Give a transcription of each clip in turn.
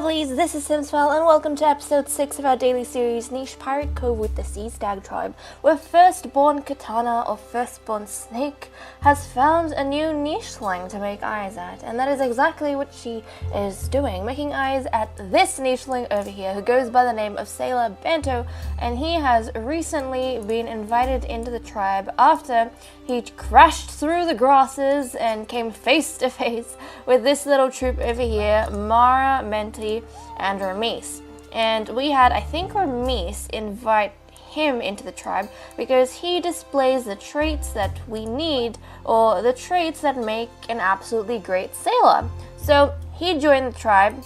lovelies, this is Simswell and welcome to episode 6 of our daily series Niche Pirate Cove with the Sea Stag Tribe, where firstborn Katana or firstborn Snake has found a new nicheling to make eyes at, and that is exactly what she is doing, making eyes at this nicheling over here who goes by the name of Sailor Banto, and he has recently been invited into the tribe after he crashed through the grasses and came face to face with this little troop over here, Mara, Menti, and Ramis. And we had, I think, Ramis invite him into the tribe because he displays the traits that we need, or the traits that make an absolutely great sailor. So he joined the tribe,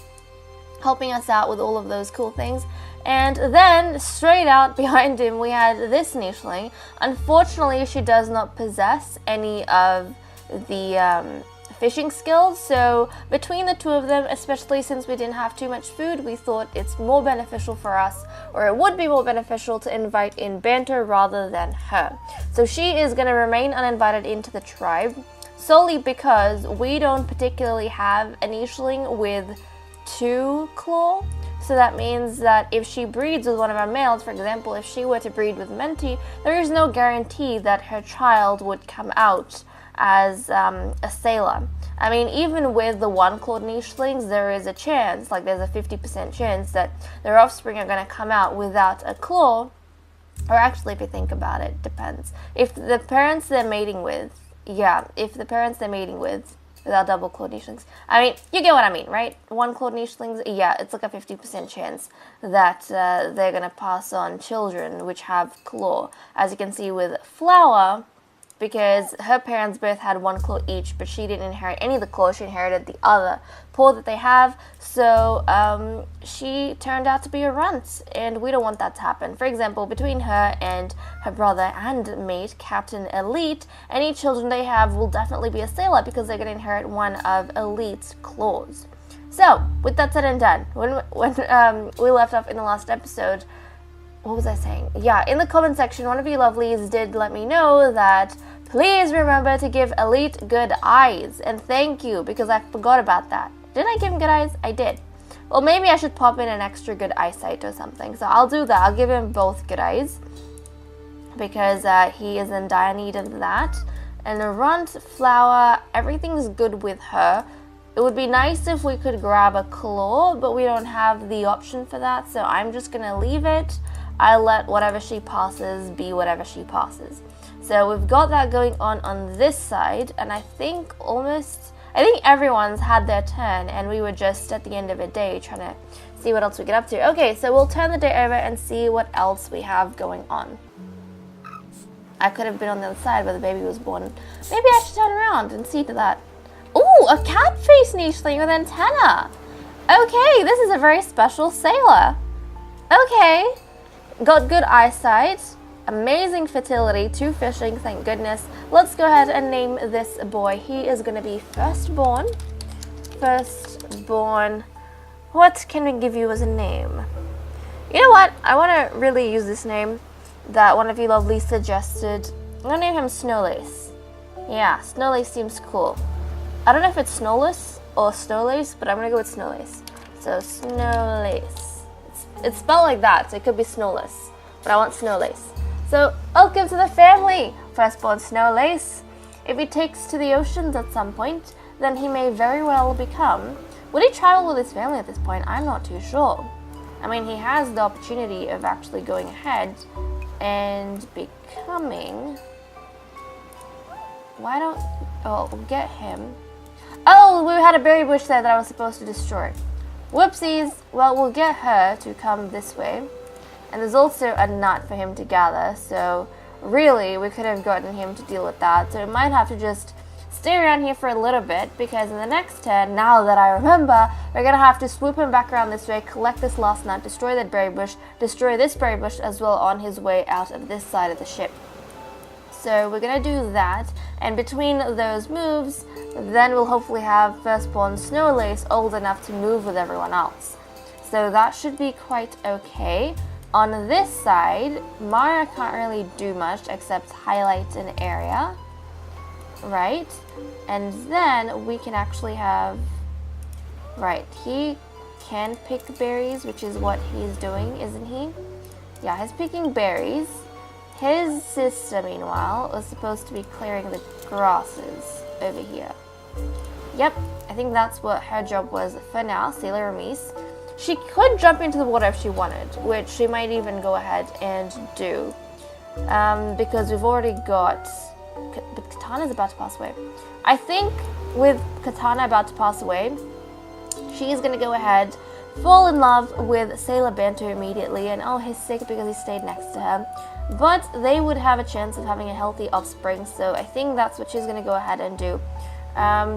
helping us out with all of those cool things. And then, straight out behind him, we had this nicheling. Unfortunately, she does not possess any of the fishing skills, so between the two of them, especially since we didn't have too much food, we thought it's more beneficial for us, or it would be more beneficial to invite in Banter rather than her. So she is going to remain uninvited into the tribe, solely because we don't particularly have a nicheling with 2 claw. So that means that if she breeds with one of our males, for example, if she were to breed with Menti, there is no guarantee that her child would come out as a sailor. I mean, even with the 1-clawed nichelings, there is a chance, like there's a 50% chance that their offspring are going to come out without a claw. Or actually, if you think about it, depends. If the parents they're mating with, without double-clawed nichelings. I mean, you get what I mean, right? 1-clawed nichelings, yeah, it's like a 50% chance that they're going to pass on children which have claw. As you can see with Flower, because her parents both had 1 claw each, but she didn't inherit any of the claws, she inherited the other paw that they have, so she turned out to be a runt, and we don't want that to happen. For example, between her and her brother and mate, Captain Elite, any children they have will definitely be a sailor because they're going to inherit one of Elite's claws. So, with that said and done, when we left off in the last episode, what was I saying? Yeah, in the comment section, one of you lovelies did let me know that please remember to give Elite good eyes. And thank you, because I forgot about that. Didn't I give him good eyes? I did. Well, maybe I should pop in an extra good eyesight or something. So I'll do that. I'll give him both good eyes, because he is in dire need of that. And the runt, Flower, everything's good with her. It would be nice if we could grab a claw, but we don't have the option for that. So I'm just going to leave it. I let whatever she passes be whatever she passes. So we've got that going on this side, and I think everyone's had their turn, and we were just at the end of a day trying to see what else we get up to. Okay, so we'll turn the day over and see what else we have going on. I could have been on the other side where the baby was born. Maybe I should turn around and see to that. Ooh, a cat face nicheling with antenna. Okay, this is a very special sailor. Okay. Got good eyesight, amazing fertility, 2 fishing, thank goodness. Let's go ahead and name this boy. He is going to be firstborn. Firstborn. What can we give you as a name? You know what? I want to really use this name that one of you lovely suggested. I'm going to name him Snowlace. Yeah, Snowlace seems cool. I don't know if it's Snowlace or Snowlace, but I'm going to go with Snowlace. So, Snowlace. It's spelled like that, so it could be Snowlace, but I want Snowlace. So, welcome to the family, firstborn Snowlace. If he takes to the oceans at some point, then he may very well become... Would he travel with his family at this point? I'm not too sure. I mean, he has the opportunity of actually going ahead and becoming... we'll get him. Oh, we had a berry bush there that I was supposed to destroy. Whoopsies. Well, we'll get her to come this way. And there's also a nut for him to gather, so really we could have gotten him to deal with that. So we might have to just stay around here for a little bit, because in the next turn, now that I remember, we're going to have to swoop him back around this way, collect this last nut, destroy that berry bush, destroy this berry bush as well on his way out of this side of the ship. So we're going to do that, and between those moves, then we'll hopefully have firstborn Snowlace old enough to move with everyone else. So that should be quite okay. On this side, Mara can't really do much except highlight an area, right? And then we can actually have, right, he can pick berries, which is what he's doing, isn't he? Yeah, he's picking berries. His sister, meanwhile, was supposed to be clearing the grasses over here. Yep, I think that's what her job was for now, Sailor Remise. She could jump into the water if she wanted, which she might even go ahead and do. Because we've already got... But Katana's about to pass away. I think with Katana about to pass away, she's going to go ahead, fall in love with Sailor Bantu immediately, and oh, he's sick because he stayed next to her. But they would have a chance of having a healthy offspring, so I think that's what she's going to go ahead and do.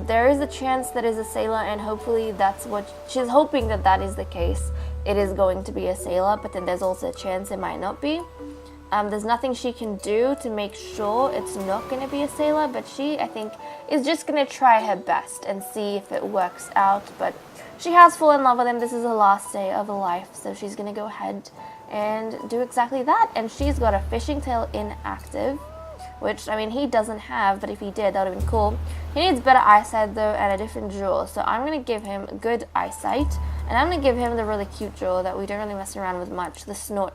There is a chance that is a sailor, and hopefully that's what she's hoping that is the case. It is going to be a sailor, but then there's also a chance it might not be. There's nothing she can do to make sure it's not going to be a sailor, but she, I think, is just going to try her best and see if it works out. But she has fallen in love with him. This is the last day of her life, so she's going to go ahead and do exactly that. And she's got a fishing tail inactive, which, I mean, he doesn't have, but if he did, that would have been cool. He needs better eyesight, though, and a different jaw, so I'm going to give him good eyesight, and I'm going to give him the really cute jaw that we don't really mess around with much, the short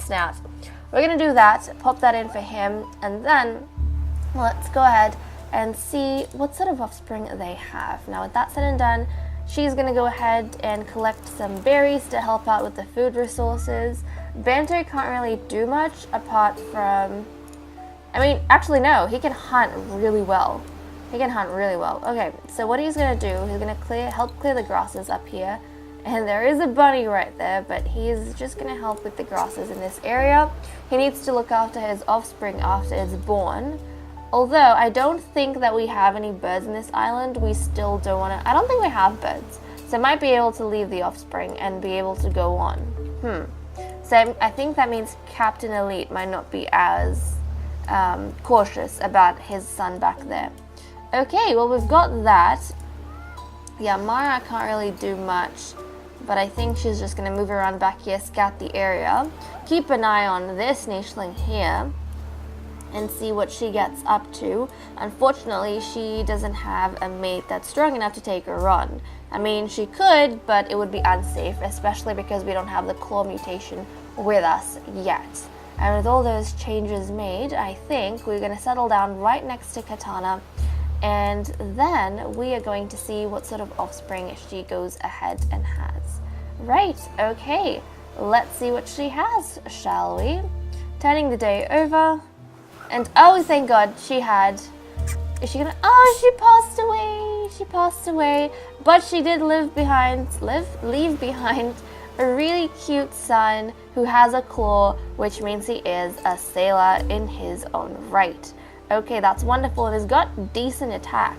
snout. We're going to do that, pop that in for him, and then let's go ahead and see what sort of offspring they have. Now, with that said and done, she's going to go ahead and collect some berries to help out with the food resources. Bantu can't really do much apart from... I mean, actually no, he can hunt really well. Okay, so what he's going to do, he's going to help clear the grasses up here. And there is a bunny right there, but he's just going to help with the grasses in this area. He needs to look after his offspring after it's born. Although, I don't think that we have any birds in this island, we still don't want to... I don't think we have birds. So I might be able to leave the offspring and be able to go on. So I think that means Captain Elite might not be as cautious about his son back there. Okay, well, we've got that. Yeah, Mara can't really do much, but I think she's just going to move around back here, scout the area, keep an eye on this nicheling here, and see what she gets up to. Unfortunately, she doesn't have a mate that's strong enough to take a run. I mean, she could, but it would be unsafe, especially because we don't have the claw mutation with us yet. And with all those changes made, I think we're going to settle down right next to Katana, and then we are going to see what sort of offspring she goes ahead and has. Right, okay, let's see what she has, shall we? Turning the day over, and oh, thank God, she had... Is she gonna... Oh, she passed away, but she did leave behind a really cute son who has a claw, which means he is a sailor in his own right. Okay, that's wonderful, and he's got decent attack.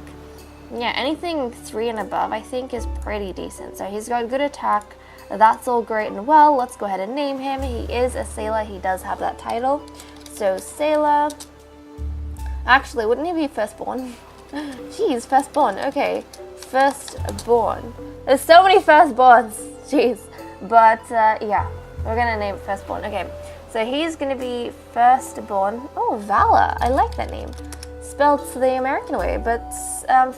Yeah, anything 3 and above I think is pretty decent. So he's got good attack, that's all great and well. Let's go ahead and name him. He is a sailor, he does have that title. So sailor, actually wouldn't he be firstborn? Jeez, firstborn, okay. Firstborn. There's so many firstborns, jeez. But yeah, we're gonna name it firstborn. Okay, so he's gonna be firstborn. Oh, Valor, I like that name. Spelled the American way, but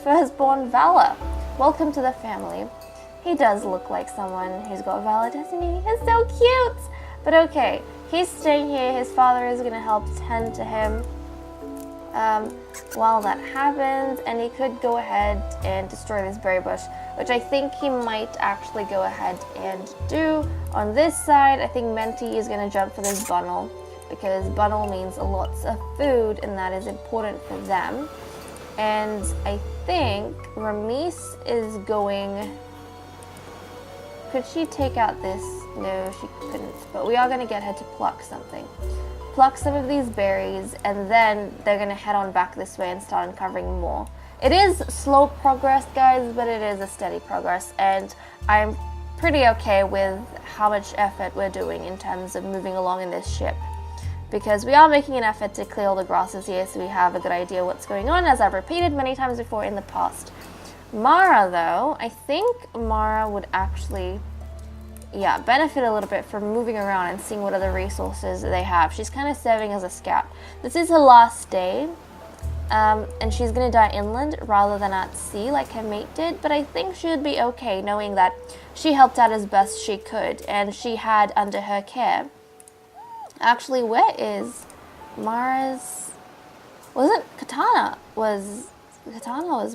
firstborn Valor. Welcome to the family. He does look like someone who's got Valor, doesn't he? He's so cute. But okay, he's staying here. His father is gonna help tend to him while that happens, and he could go ahead and destroy this berry bush, which I think he might actually go ahead and do. On this side, I think Menti is going to jump for this bunnel, because bunnel means lots of food, and that is important for them. And I think Remise is going... Could she take out this? No, she couldn't, but we are going to get her to pluck something. Pluck some of these berries, and then they're going to head on back this way and start uncovering more. It is slow progress, guys, but it is a steady progress, and I'm pretty okay with how much effort we're doing in terms of moving along in this ship, because we are making an effort to clear all the grasses here so we have a good idea what's going on, as I've repeated many times before in the past. Mara, though, I think Mara would actually... yeah, benefit a little bit from moving around and seeing what other resources they have. She's kind of serving as a scout. This is her last day, and she's gonna die inland rather than at sea like her mate did, but I think she would be okay knowing that she helped out as best she could, and she had under her care. Actually, where is Mara's? Wasn't Katana was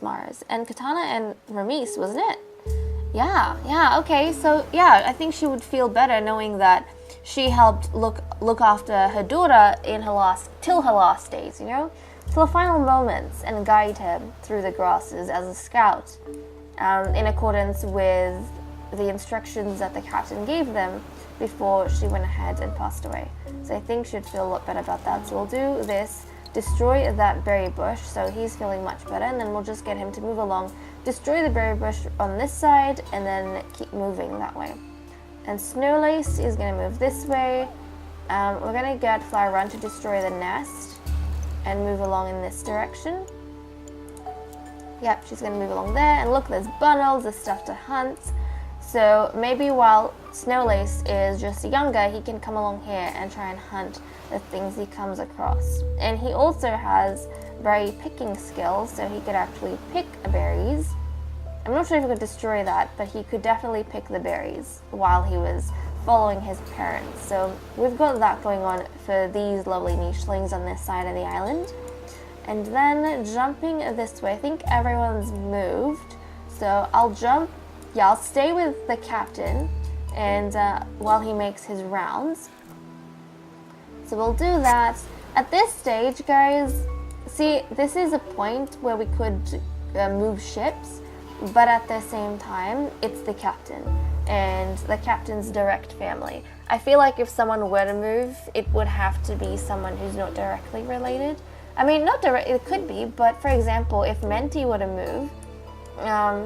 Mara's, and Katana and Ramis, wasn't it? Yeah, okay, so yeah, I think she would feel better knowing that she helped look after her daughter in till her last days, you know, till the final moments, and guide her through the grasses as a scout, in accordance with the instructions that the captain gave them before she went ahead and passed away. So I think she'd feel a lot better about that. So we'll do this, destroy that berry bush, so he's feeling much better, and then we'll just get him to move along, destroy the berry bush on this side, and then keep moving that way. And Snowlace is going to move this way. We're going to get Flower Run to destroy the nest and move along in this direction. Yep, she's going to move along there, and look, there's bundles, there's stuff to hunt. So maybe while Snowlace is just younger, he can come along here and try and hunt the things he comes across. And he also has berry picking skills, so he could actually pick berries. I'm not sure if he could destroy that, but he could definitely pick the berries while he was following his parents. So we've got that going on for these lovely nichelings on this side of the island. And then jumping this way, I think everyone's moved. So I'll jump. Yeah, I'll stay with the captain and while he makes his rounds. So we'll do that. At this stage, guys, see, this is a point where we could move ships, but at the same time, it's the captain and the captain's direct family. I feel like if someone were to move, it would have to be someone who's not directly related. I mean, not direct, it could be, but for example, if Menti were to move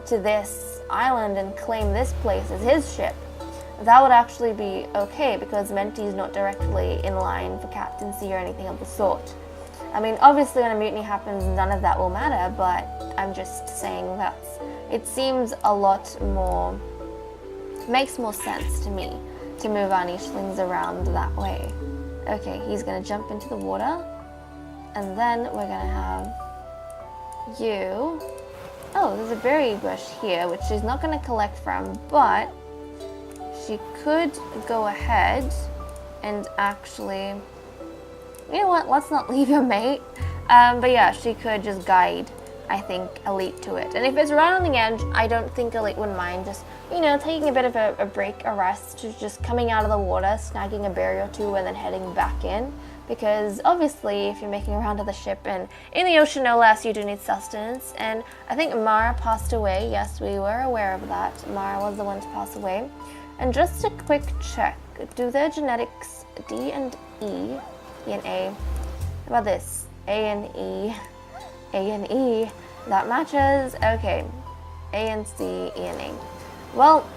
to this island and claim this place as his ship, that would actually be okay because Menti's not directly in line for captaincy or anything of the sort. I mean, obviously when a mutiny happens, none of that will matter, but I'm just saying that it seems a lot more, makes more sense to me to move our nichelings around that way. Okay, he's going to jump into the water, and then we're going to have you. Oh, there's a berry bush here, which she's not going to collect from, but she could go ahead and actually, you know what, let's not leave your mate. But yeah, she could just guide, I think, Elite to it. And if it's right on the edge, I don't think Elite would mind just, you know, taking a bit of a break, a rest, just coming out of the water, snagging a berry or two, and then heading back in. Because obviously, if you're making a round of the ship and in the ocean no less, you do need sustenance. And I think Mara passed away. Yes, we were aware of that. Mara was the one to pass away. And just a quick check. Do their genetics D and E, E and A. How about this? A and E. A and E. That matches. Okay. A and C, E and A. Well,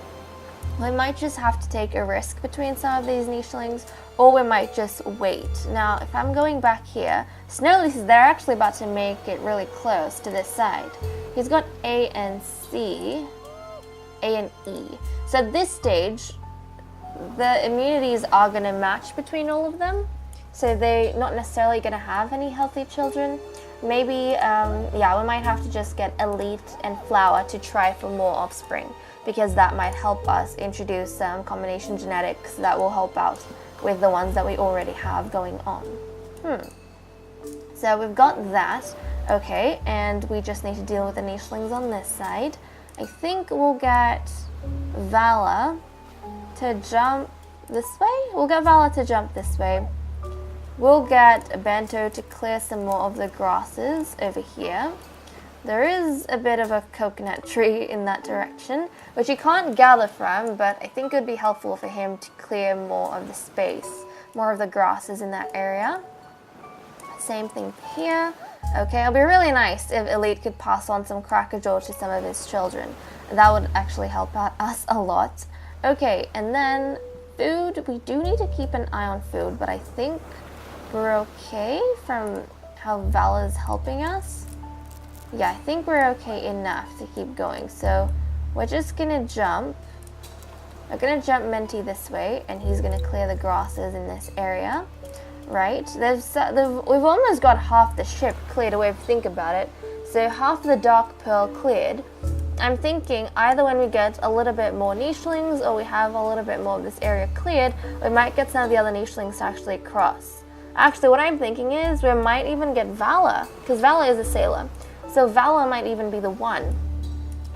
we might just have to take a risk between some of these nichelings, or we might just wait. Now, if I'm going back here, Snowleaf, they're actually about to make it really close to this side. He's got A and C, A and E. So at this stage, the immunities are going to match between all of them. So they're not necessarily going to have any healthy children. Maybe, yeah, we might have to just get Elite and Flower to try for more offspring, because that might help us introduce some combination genetics that will help out with the ones that we already have going on. So we've got that. Okay, and we just need to deal with the nichelings on this side. I think we'll get Valor to jump this way. We'll get Valor to jump this way. We'll get Bento to clear some more of the grasses over here. There is a bit of a coconut tree in that direction, which he can't gather from, but I think it would be helpful for him to clear more of the space, more of the grasses in that area. Same thing here. Okay, it'll be really nice if Elite could pass on some crackerjaw to some of his children. That would actually help out us a lot. Okay, and then food. We do need to keep an eye on food, but I think we're okay from how Valor's helping us. Yeah, I think we're okay enough to keep going. So we're just gonna jump. We're gonna jump Menti this way, and he's gonna clear the grasses in this area. right? We've almost got half the ship cleared away if you think about it. So half the dark pearl cleared. I'm thinking either when we get a little bit more nichelings or we have a little bit more of this area cleared, we might get some of the other nichelings to actually cross. Actually, what I'm thinking is we might even get Valor, because Valor is a sailor. So Valor might even be the one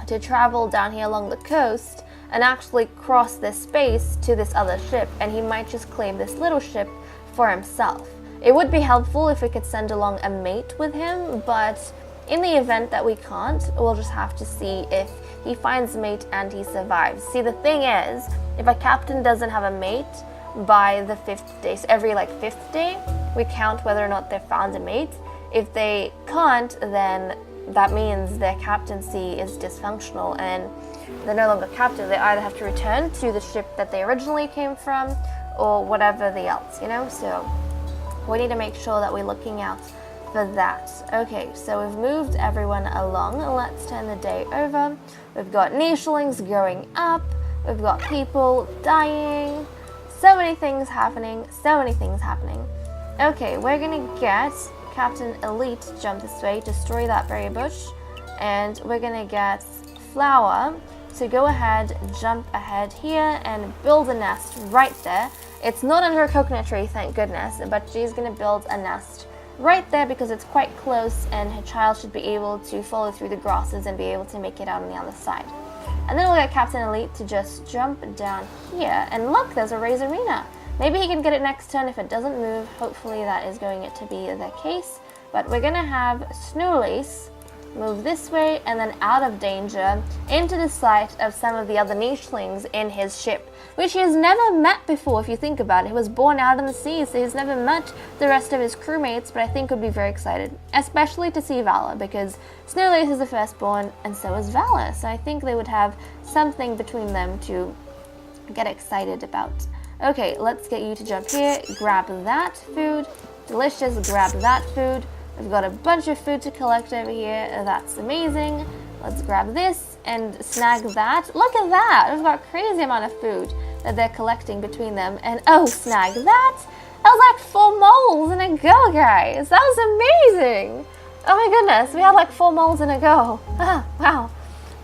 to travel down here along the coast and actually cross this space to this other ship, and he might just claim this little ship for himself. It would be helpful if we could send along a mate with him, but in the event that we can't, we'll just have to see if he finds a mate and he survives. See, the thing is, if a captain doesn't have a mate by the 5th day, so every 5th day, we count whether or not they've found a mate. If they can't, then that means their captaincy is dysfunctional and they're no longer captain. They either have to return to the ship that they originally came from or whatever the else, So we need to make sure that we're looking out for that. Okay, so we've moved everyone along. Let's turn the day over. We've got nichelings growing up. We've got people dying. So many things happening. Okay, we're gonna get Captain Elite to jump this way, destroy that berry bush, and we're gonna get Flower to go ahead, jump ahead here, and build a nest right there. It's not under a coconut tree, thank goodness, but she's gonna build a nest right there because it's quite close and her child should be able to follow through the grasses and be able to make it out on the other side. And then we'll get Captain Elite to just jump down here, and look, there's a Razorina. Maybe he can get it next turn if it doesn't move. Hopefully that is going to be the case, but we're gonna have Snowlace move this way and then out of danger into the sight of some of the other nichelings in his ship, which he has never met before if you think about it. He was born out in the sea, so he's never met the rest of his crewmates, but I think would be very excited, especially to see Valor, because Snowlace is the firstborn and so is Valor, so I think they would have something between them to get excited about. Okay, let's get you to jump here, grab that food, delicious, grab that food. We've got a bunch of food to collect over here. That's amazing. Let's grab this and snag that. Look at that. We've got a crazy amount of food that they're collecting between them. And oh, snag that. That was 4 moles in a go, guys. That was amazing. Oh my goodness. We had 4 moles in a go. Wow.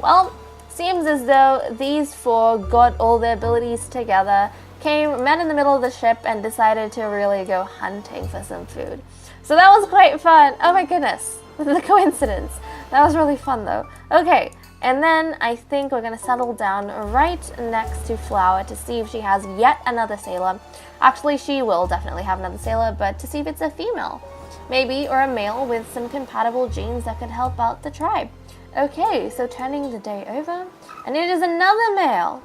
Well, seems as though these 4 got all their abilities together, met in the middle of the ship, and decided to really go hunting for some food. So that was quite fun. Oh my goodness, the coincidence. That was really fun though. Okay, and then I think we're gonna settle down right next to Flower to see if she has yet another sailor. Actually, she will definitely have another sailor, but to see if it's a female, maybe, or a male with some compatible genes that could help out the tribe. Okay, so turning the day over, and it is another male.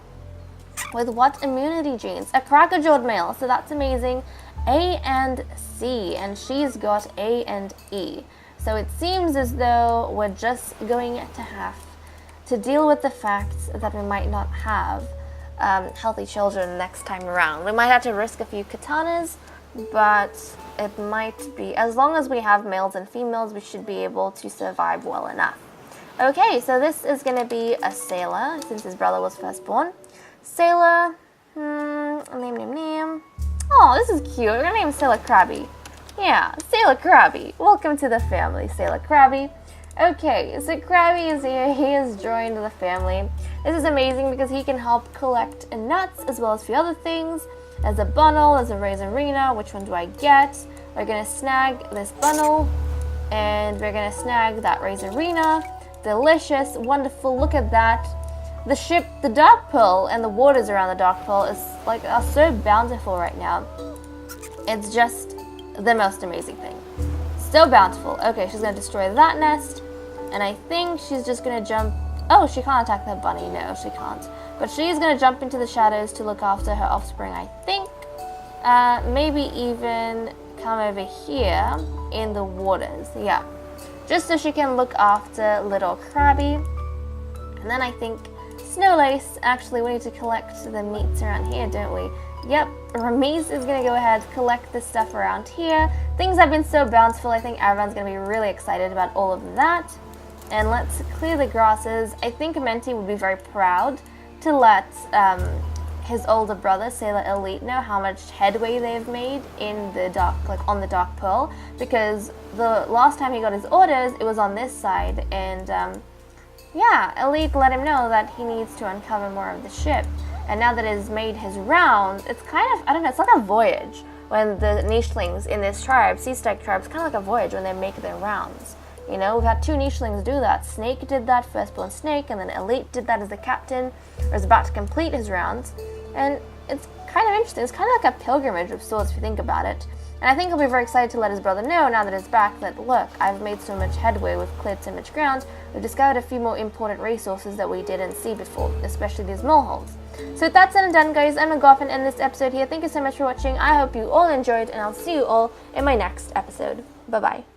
With what immunity genes? A crackerjawed male, so that's amazing. A and C, and she's got A and E. So it seems as though we're just going to have to deal with the fact that we might not have healthy children next time around. We might have to risk a few katanas, but it might be, as long as we have males and females, we should be able to survive well enough. Okay, so this is going to be a sailor, since his brother was firstborn. Sailor, name. Oh, this is cute. We're gonna name Sailor Krabby. Yeah, Sailor Krabby. Welcome to the family, Sailor Krabby. Okay, so Krabby is here. He has joined the family. This is amazing because he can help collect nuts as well as a few other things. There's a bundle, there's a Razorina. Which one do I get? We're gonna snag this bundle, and we're gonna snag that Razorina. Delicious, wonderful. Look at that. The ship, the Dark Pearl, and the waters around the Dark Pearl are so bountiful right now. It's just the most amazing thing. So bountiful. Okay, she's gonna destroy that nest, and I think she's just gonna jump. Oh, she can't attack that bunny. No, she can't. But she's gonna jump into the shadows to look after her offspring, I think. Maybe even come over here in the waters. Yeah, just so she can look after little Krabby. And then I think Snowlace, actually we need to collect the meats around here, don't we? Yep, Ramiz is going to go ahead, collect the stuff around here. Things have been so bountiful, I think everyone's going to be really excited about all of that. And let's clear the grasses. I think Menti would be very proud to let his older brother, Sailor Elite, know how much headway they've made in the dark, like on the Dark Pearl, because the last time he got his orders, it was on this side, and yeah, Elite let him know that he needs to uncover more of the ship. And now that he's made his rounds, it's kind of, I don't know, it's like a voyage. When the nichelings in this tribe, sea stag tribe, it's kind of like a voyage when they make their rounds. You know, we've had 2 nichelings do that. Snake did that, firstborn Snake, and then Elite did that as the captain, or is about to complete his rounds. And it's kind of interesting. It's kind of like a pilgrimage of sorts if you think about it. And I think he'll be very excited to let his brother know, now that he's back, that look, I've made so much headway, we've cleared so much ground, we've discovered a few more important resources that we didn't see before, especially these moleholes. So with that said and done, guys, I'm going to go off and end this episode here. Thank you so much for watching. I hope you all enjoyed, and I'll see you all in my next episode. Bye-bye.